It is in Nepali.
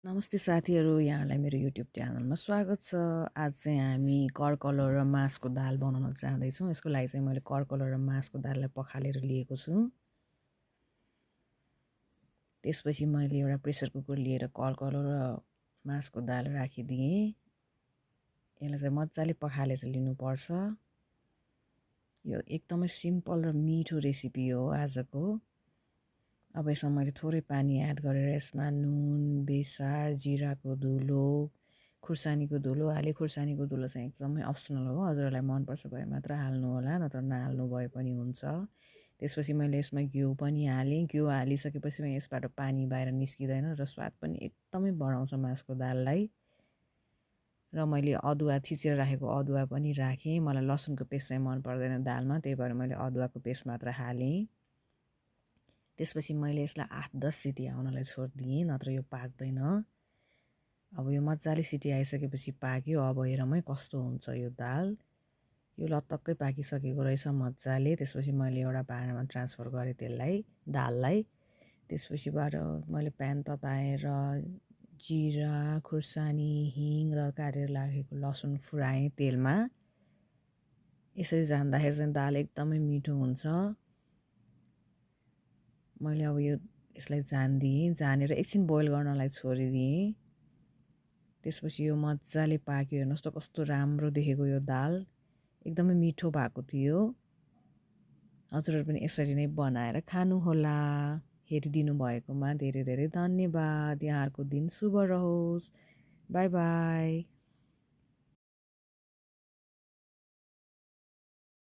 नमस्ते साथीहरू, यहाँलाई मेरो युट्युब च्यानलमा स्वागत छ। आज चाहिँ हामी कर्कलो र मासको दाल बनाउन जाँदैछौँ। यसको लागि चाहिँ मैले कर्कलो र मासको दाललाई पखालेर लिएको छु। त्यसपछि मैले एउटा प्रेसर कुकर लिएर कर्कलो र मासको दाल राखिदिएँ। यसलाई चाहिँ मजाले पखालेर लिनुपर्छ। यो एकदमै सिम्पल र मिठो रेसिपी हो आजको। अब यसमा मैले थोरै पानी एड गरेर यसमा नुन, बेसार, जिराको धुलो, खुर्सानीको धुलो हालेँ। खुर्सानीको धुलो चाहिँ एकदमै अप्सनल हो, हजुरहरूलाई मनपर्छ भए मात्र हाल्नु होला, नत्र नहाल्नु भए पनि हुन्छ। त्यसपछि मैले यसमा घिउ पनि हालेँ। घिउ हालिसकेपछि यसबाट पानी बाहिर निस्किँदैन र स्वाद पनि एकदमै बढाउँछ मासको दाललाई। र मैले अदुवा थिचेर राखेको अदुवा पनि राखेँ। मलाई लसुनको पेस्ट चाहिँ मन पर्दैन दालमा, त्यही भएर मैले अदुवाको पेस्ट मात्र हालेँ। त्यसपछि मैले यसलाई 8-10 सिटी आउनलाई छोडिदिएँ, नत्र यो पाक्दैन। अब यो मजाले सिटी आइसकेपछि पाक्यो। अब हेरौँ है कस्तो हुन्छ यो दाल। यो लतक्कै पाकिसकेको रहेछ मजाले। त्यसपछि मैले एउटा भाँडामा ट्रान्सफर गरेँ दाललाई। त्यसपछिबाट मैले प्यान तताएर जिरा, खुर्सानी, हिङ र काटेर राखेको लसुन फुराएँ तेलमा। यसरी जान्दाखेरि चाहिँ दाल एकदमै मिठो हुन्छ। मैले अब यसलाई जानेर एकछिन बोइल गर्नलाई छोडिदिएँ। त्यसपछि यो मजाले पाक्यो। हेर्नुहोस् त कस्तो राम्रो देखेको यो दाल, एकदमै मिठो भएको थियो। हजुरहरू पनि यसरी नै बनाएर खानुहोला। हेरिदिनु भएकोमा धेरै धेरै धन्यवाद। यहाँहरूको दिन शुभ रहोस्। By by.